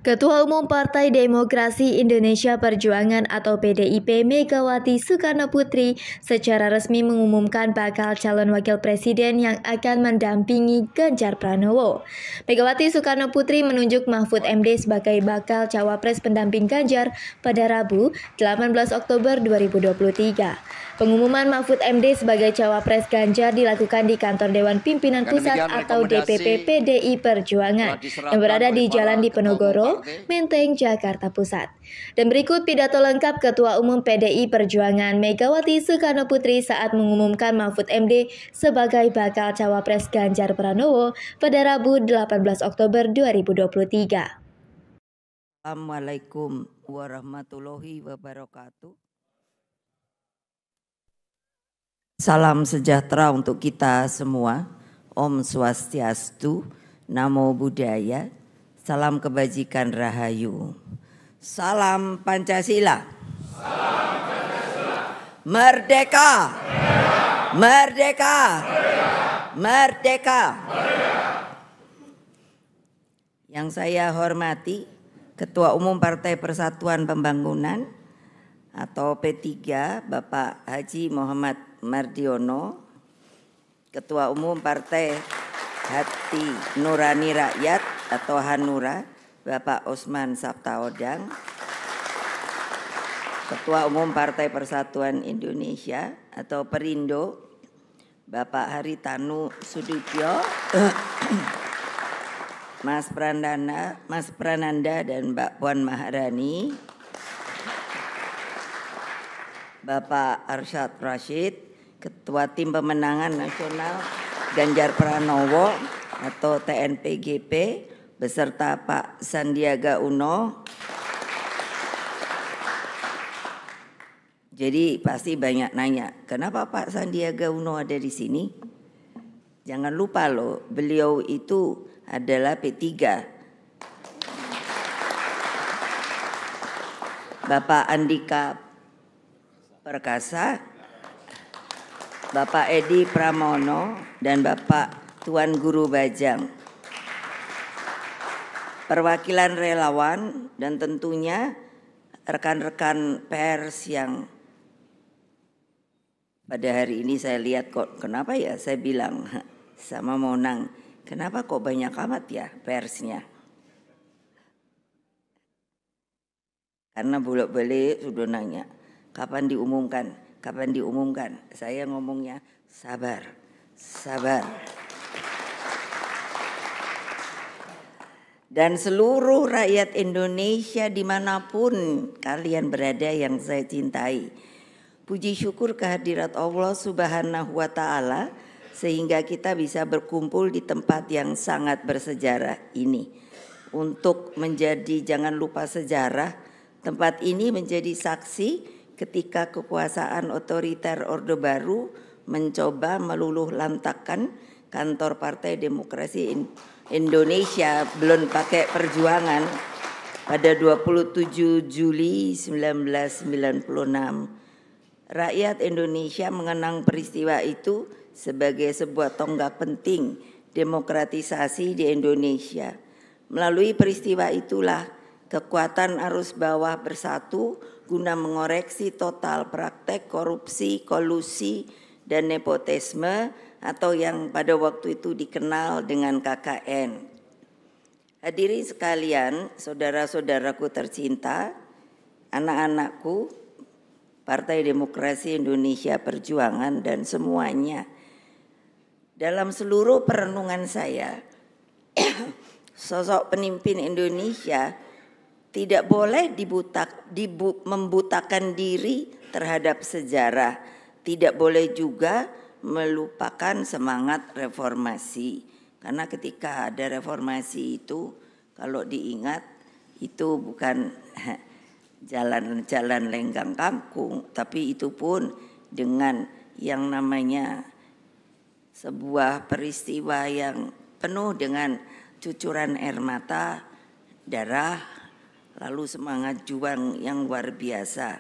Ketua Umum Partai Demokrasi Indonesia Perjuangan atau PDIP Megawati Soekarnoputri secara resmi mengumumkan bakal calon wakil presiden yang akan mendampingi Ganjar Pranowo. Megawati Soekarnoputri menunjuk Mahfud MD sebagai bakal cawapres pendamping Ganjar pada Rabu 18 Oktober 2023. Pengumuman Mahfud MD sebagai cawapres Ganjar dilakukan di kantor Dewan Pimpinan Pusat atau DPP PDI Perjuangan yang berada di Jalan Diponegoro, Menteng, Jakarta Pusat. Dan berikut pidato lengkap Ketua Umum PDI Perjuangan Megawati Soekarnoputri saat mengumumkan Mahfud MD sebagai bakal cawapres Ganjar Pranowo pada Rabu 18 Oktober 2023. Assalamualaikum warahmatullahi wabarakatuh. Salam sejahtera untuk kita semua. Om Swastiastu, Namo Buddhaya, salam kebajikan rahayu. Salam Pancasila. Salam Pancasila. Merdeka. Merdeka. Merdeka. Merdeka. Yang saya hormati Ketua Umum Partai Persatuan Pembangunan atau P3 Bapak Haji Muhammad Mardiono, Ketua Umum Partai Hati Nurani Rakyat atau Hanura Bapak Osman Sabtaodang, Ketua Umum Partai Persatuan Indonesia atau Perindo Bapak Haritanu Sudibyo, Mas Prananda dan Mbak Puan Maharani, Bapak Arsyad Rashid, Ketua Tim Pemenangan Nasional Ganjar Pranowo atau TNPGP beserta Pak Sandiaga Uno. Jadi pasti banyak nanya, kenapa Pak Sandiaga Uno ada di sini? Jangan lupa loh, beliau itu adalah P3. Bapak Andika Perkasa, Bapak Edi Pramono, dan Bapak Tuan Guru Bajang. Perwakilan relawan dan tentunya rekan-rekan pers yang pada hari ini saya lihat kok, kenapa ya saya bilang sama Monang, kenapa kok banyak amat ya persnya? Karena bolak-balik sudah nanya, kapan diumumkan? Kapan diumumkan? Saya ngomongnya sabar, sabar. Dan seluruh rakyat Indonesia dimanapun kalian berada yang saya cintai, puji syukur kehadirat Allah Subhanahu wa Ta'ala sehingga kita bisa berkumpul di tempat yang sangat bersejarah ini. Untuk menjadi, jangan lupa sejarah, tempat ini menjadi saksi ketika kekuasaan otoriter Orde Baru mencoba meluluh lantakkan kantor Partai Demokrasi Indonesia belum pakai perjuangan pada 27 Juli 1996. Rakyat Indonesia mengenang peristiwa itu sebagai sebuah tonggak penting demokratisasi di Indonesia. Melalui peristiwa itulah kekuatan arus bawah bersatu guna mengoreksi total praktek korupsi, kolusi, dan nepotisme atau yang pada waktu itu dikenal dengan KKN. Hadirin sekalian, saudara-saudaraku tercinta, anak-anakku, Partai Demokrasi Indonesia Perjuangan dan semuanya. Dalam seluruh perenungan saya, sosok pemimpin Indonesia tidak boleh membutakan diri terhadap sejarah. Tidak boleh juga melupakan semangat reformasi. Karena ketika ada reformasi itu, kalau diingat, itu bukan jalan-jalan lenggang kangkung. Tapi itu pun dengan yang namanya sebuah peristiwa yang penuh dengan cucuran air mata, darah, lalu semangat juang yang luar biasa.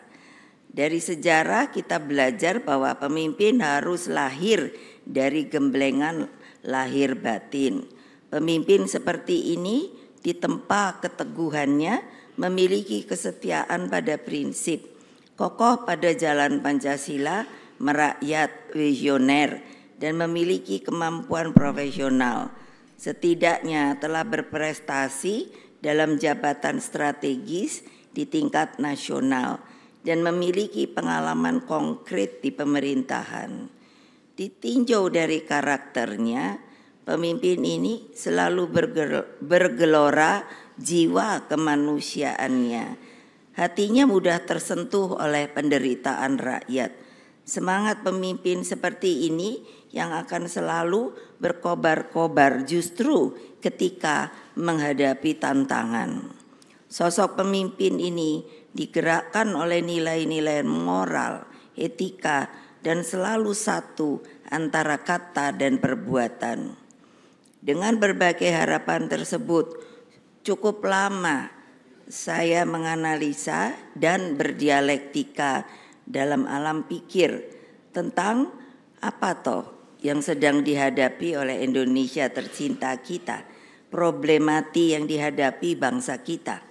Dari sejarah kita belajar bahwa pemimpin harus lahir dari gemblengan lahir batin. Pemimpin seperti ini ditempa keteguhannya, memiliki kesetiaan pada prinsip, kokoh pada jalan Pancasila, merakyat, visioner, dan memiliki kemampuan profesional. Setidaknya telah berprestasi dalam jabatan strategis di tingkat nasional dan memiliki pengalaman konkret di pemerintahan. Ditinjau dari karakternya, pemimpin ini selalu bergelora jiwa kemanusiaannya. Hatinya mudah tersentuh oleh penderitaan rakyat. Semangat pemimpin seperti ini yang akan selalu berkobar-kobar justru ketika menghadapi tantangan. Sosok pemimpin ini digerakkan oleh nilai-nilai moral, etika, dan selalu satu antara kata dan perbuatan. Dengan berbagai harapan tersebut, cukup lama saya menganalisa dan berdialektika dalam alam pikir tentang apa toh yang sedang dihadapi oleh Indonesia tercinta kita, problematik yang dihadapi bangsa kita.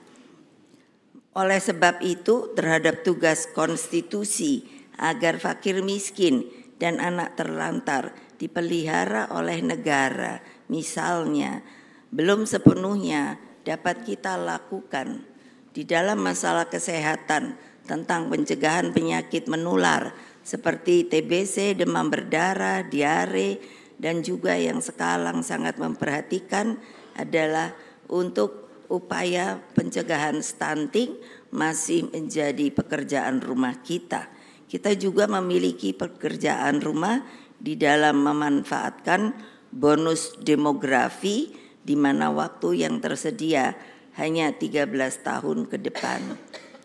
Oleh sebab itu, terhadap tugas konstitusi agar fakir miskin dan anak terlantar dipelihara oleh negara, misalnya, belum sepenuhnya dapat kita lakukan di dalam masalah kesehatan tentang pencegahan penyakit menular seperti TBC, demam berdarah, diare, dan juga yang sekarang sangat memperhatikan adalah untuk upaya pencegahan stunting masih menjadi pekerjaan rumah kita. Kita juga memiliki pekerjaan rumah di dalam memanfaatkan bonus demografi di mana waktu yang tersedia hanya 13 tahun ke depan.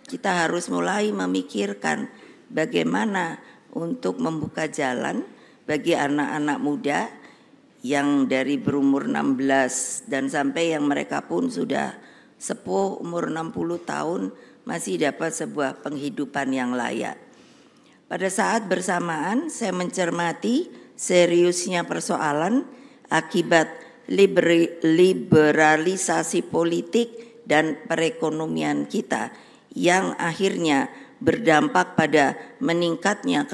Kita harus mulai memikirkan bagaimana untuk membuka jalan bagi anak-anak muda yang dari berumur 16 dan sampai yang mereka pun sudah sepuh umur 60 tahun masih dapat sebuah penghidupan yang layak. Pada saat bersamaan saya mencermati seriusnya persoalan akibat liberalisasi politik dan perekonomian kita yang akhirnya berdampak pada meningkatnya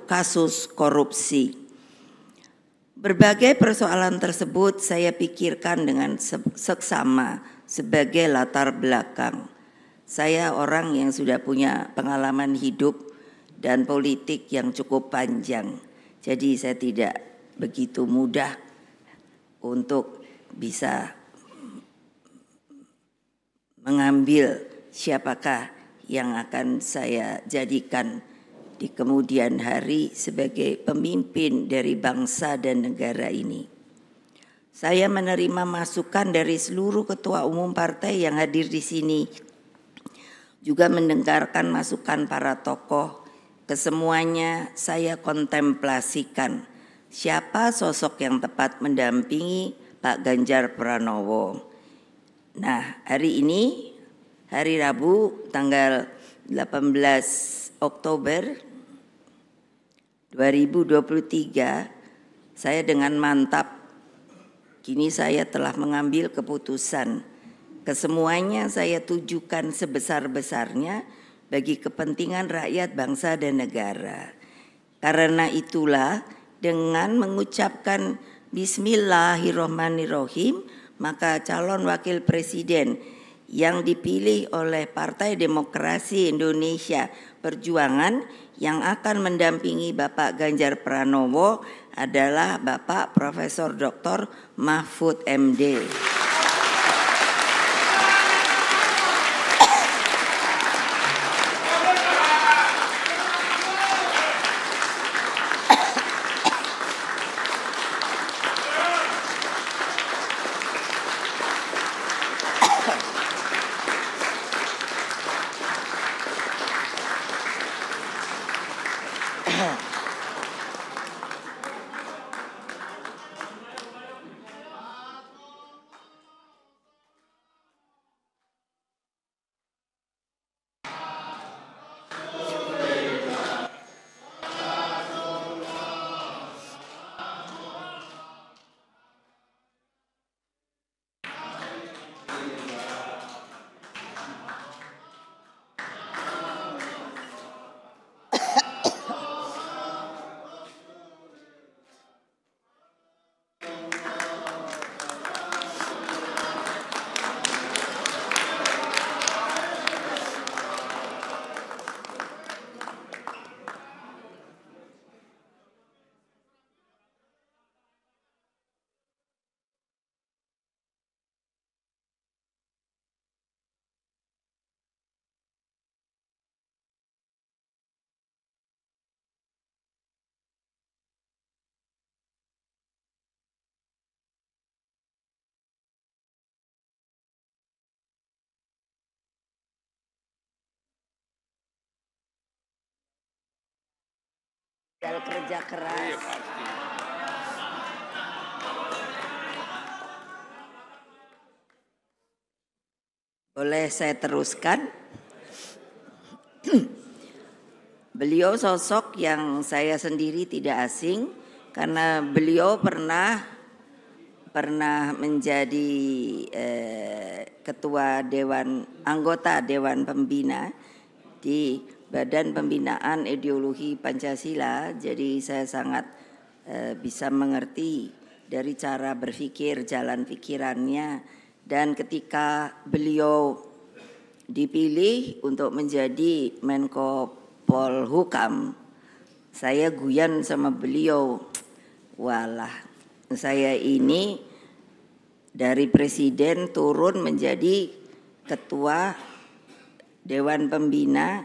kasus korupsi. Berbagai persoalan tersebut saya pikirkan dengan seksama sebagai latar belakang. Saya orang yang sudah punya pengalaman hidup dan politik yang cukup panjang. Jadi saya tidak begitu mudah untuk bisa mengambil siapakah yang akan saya jadikan di kemudian hari sebagai pemimpin dari bangsa dan negara ini. Saya menerima masukan dari seluruh ketua umum partai yang hadir di sini, juga mendengarkan masukan para tokoh. Kesemuanya saya kontemplasikan siapa sosok yang tepat mendampingi Pak Ganjar Pranowo. Nah, hari ini, hari Rabu tanggal 18 Oktober 2023, saya dengan mantap kini saya telah mengambil keputusan. Kesemuanya saya tujukan sebesar-besarnya bagi kepentingan rakyat, bangsa, dan negara. Karena itulah dengan mengucapkan Bismillahirrahmanirrahim, maka calon wakil presiden yang dipilih oleh Partai Demokrasi Indonesia Perjuangan yang akan mendampingi Bapak Ganjar Pranowo adalah Bapak Profesor Dr. Mahfud MD. kerja keras. Boleh saya teruskan? Beliau sosok yang saya sendiri tidak asing karena beliau pernah menjadi ketua anggota Dewan Pembina di Badan Pembinaan Ideologi Pancasila. Jadi saya sangat bisa mengerti dari cara berpikir, jalan pikirannya. Dan ketika beliau dipilih untuk menjadi Menko Polhukam, saya guyon sama beliau, walah saya ini dari presiden turun menjadi ketua Dewan Pembina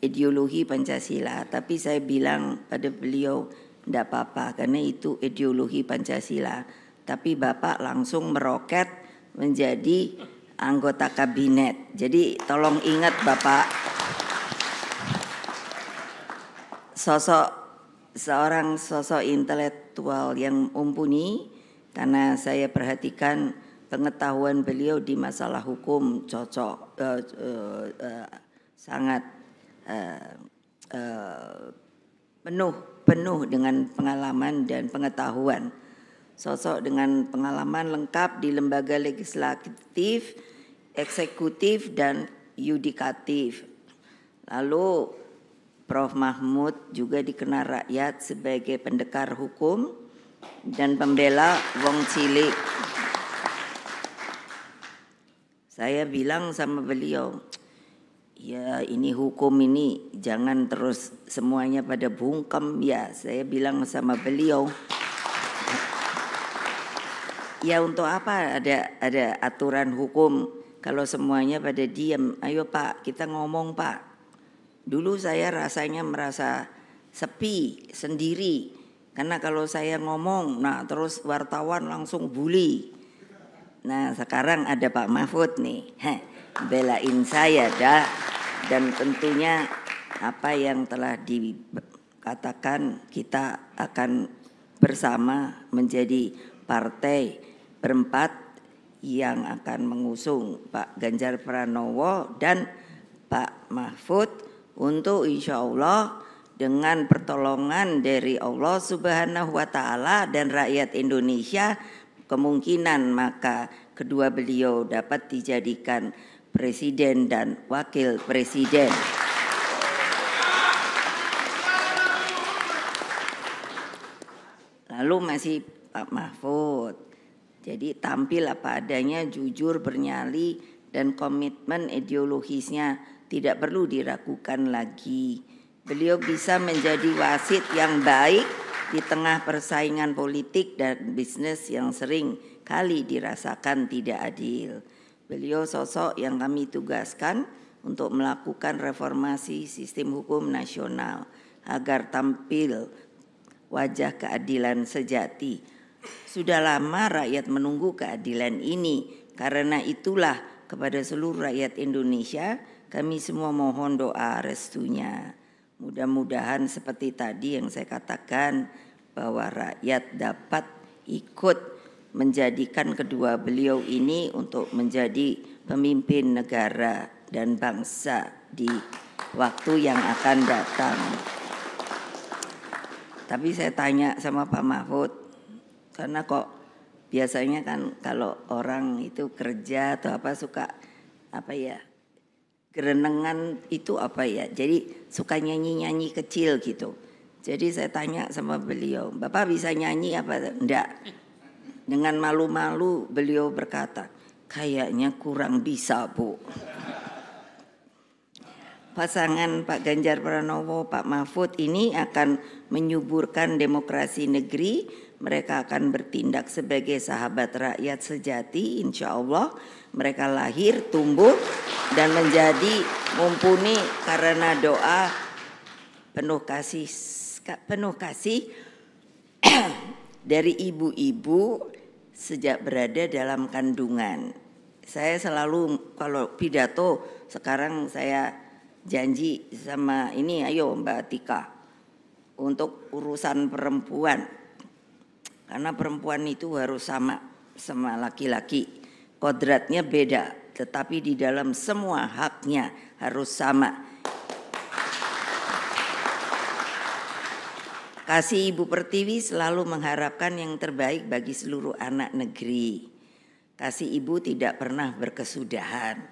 Ideologi Pancasila. Tapi saya bilang pada beliau, enggak apa-apa karena itu ideologi Pancasila. Tapi Bapak langsung meroket menjadi anggota kabinet. Jadi tolong ingat Bapak, seorang sosok intelektual yang mumpuni, karena saya perhatikan pengetahuan beliau di masalah hukum sangat penuh dengan pengalaman dan pengetahuan. Sosok dengan pengalaman lengkap di lembaga legislatif, eksekutif, dan yudikatif. Lalu Prof. Mahmud juga dikenal rakyat sebagai pendekar hukum dan pembela wong cilik. Saya bilang sama beliau, ya ini hukum ini jangan terus semuanya pada bungkem ya. Saya bilang sama beliau, ya untuk apa ada aturan hukum kalau semuanya pada diam. Ayo Pak, kita ngomong Pak. Dulu saya rasanya merasa sepi sendiri karena kalau saya ngomong, nah terus wartawan langsung bully. Nah sekarang ada Pak Mahfud nih, belain saya dah. Dan tentunya apa yang telah dikatakan, kita akan bersama menjadi partai berempat yang akan mengusung Pak Ganjar Pranowo dan Pak Mahfud untuk insya Allah dengan pertolongan dari Allah Subhanahu wa Ta'ala dan rakyat Indonesia, kemungkinan maka kedua beliau dapat dijadikan presiden dan wakil presiden. Lalu masih Pak Mahfud. Jadi tampil apa adanya, jujur, bernyali, dan komitmen ideologisnya tidak perlu diragukan lagi. Beliau bisa menjadi wasit yang baik di tengah persaingan politik dan bisnis yang sering kali dirasakan tidak adil. Beliau sosok yang kami tugaskan untuk melakukan reformasi sistem hukum nasional agar tampil wajah keadilan sejati. Sudah lama rakyat menunggu keadilan ini. Karena itulah kepada seluruh rakyat Indonesia kami semua mohon doa restunya. Mudah-mudahan seperti tadi yang saya katakan bahwa rakyat dapat ikut menjadikan kedua beliau ini untuk menjadi pemimpin negara dan bangsa di waktu yang akan datang. Tapi saya tanya sama Pak Mahfud, karena kok biasanya kan kalau orang itu kerja atau apa suka apa ya, gerenengan itu apa ya, jadi suka nyanyi-nyanyi kecil gitu. Jadi saya tanya sama beliau, Bapak bisa nyanyi apa? Enggak. Dengan malu-malu beliau berkata, kayaknya kurang bisa Bu. Pasangan Pak Ganjar Pranowo, Pak Mahfud ini akan menyuburkan demokrasi negeri. Mereka akan bertindak sebagai sahabat rakyat sejati, insya Allah. Mereka lahir, tumbuh, dan menjadi mumpuni karena doa penuh kasih dari ibu-ibu sejak berada dalam kandungan. Saya selalu kalau pidato sekarang saya janji sama ini, ayo Mbak Tika, untuk urusan perempuan. Karena perempuan itu harus sama laki-laki. Kodratnya beda, tetapi di dalam semua haknya harus sama. Kasih Ibu Pertiwi selalu mengharapkan yang terbaik bagi seluruh anak negeri. Kasih Ibu tidak pernah berkesudahan.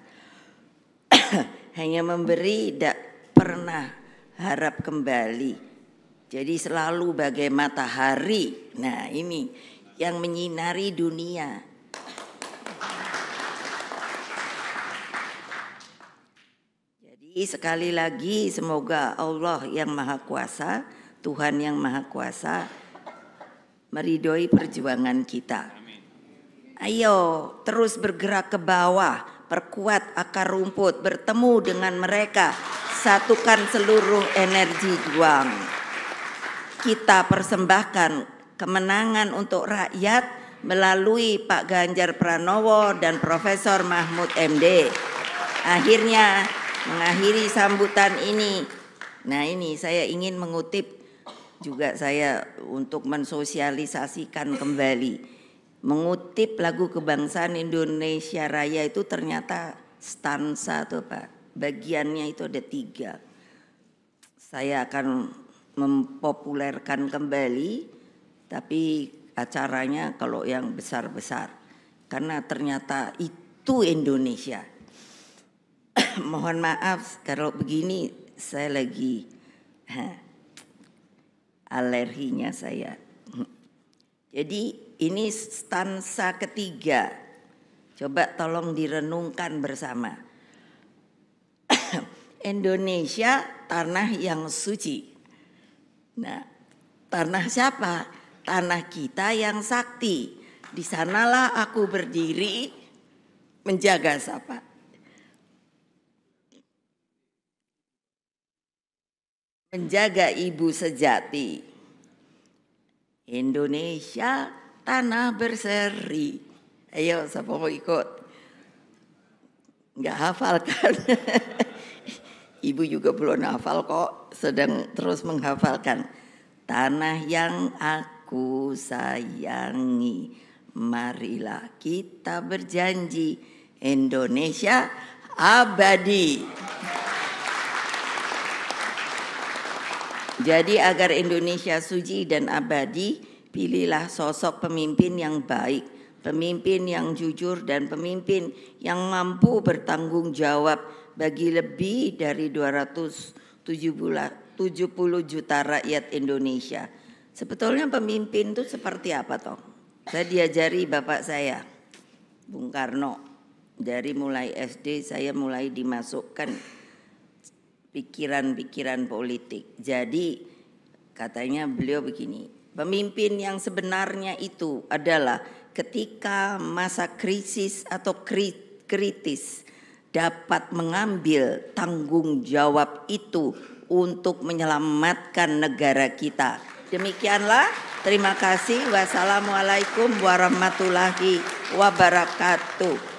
Hanya memberi, tidak pernah harap kembali. Jadi selalu bagai matahari. Nah, ini yang menyinari dunia. Jadi sekali lagi semoga Allah yang Maha Kuasa, Tuhan yang Maha Kuasa meridhoi perjuangan kita. Ayo terus bergerak ke bawah, perkuat akar rumput, bertemu dengan mereka, satukan seluruh energi juang. Kita persembahkan kemenangan untuk rakyat melalui Pak Ganjar Pranowo dan Profesor Mahfud MD. Akhirnya mengakhiri sambutan ini. Nah, ini saya ingin mengutip juga saya untuk mensosialisasikan kembali. Mengutip lagu kebangsaan Indonesia Raya itu ternyata stansa tuh Pak. Bagiannya itu ada 3. Saya akan mempopulerkan kembali, tapi acaranya kalau yang besar-besar. Karena ternyata itu Indonesia. Mohon maaf kalau begini saya lagi alerginya saya. Jadi ini stansa ketiga. Coba tolong direnungkan bersama. Indonesia tanah yang suci. Nah, tanah siapa? Tanah kita yang sakti. Di sanalah aku berdiri menjaga siapa? Menjaga ibu sejati. Indonesia tanah berseri. Ayo siapa mau ikut? Nggak hafal kan? Ibu juga belum hafal kok, sedang terus menghafalkan. Tanah yang aku sayangi, marilah kita berjanji Indonesia abadi. Jadi agar Indonesia suci dan abadi, pilihlah sosok pemimpin yang baik, pemimpin yang jujur dan pemimpin yang mampu bertanggung jawab bagi lebih dari 270 juta rakyat Indonesia. Sebetulnya pemimpin itu seperti apa toh? Saya diajari bapak saya, Bung Karno. Dari mulai SD saya mulai dimasukkan pikiran-pikiran politik. Jadi katanya beliau begini, pemimpin yang sebenarnya itu adalah ketika masa krisis atau kritis dapat mengambil tanggung jawab itu untuk menyelamatkan negara kita. Demikianlah, terima kasih. Wassalamualaikum warahmatullahi wabarakatuh.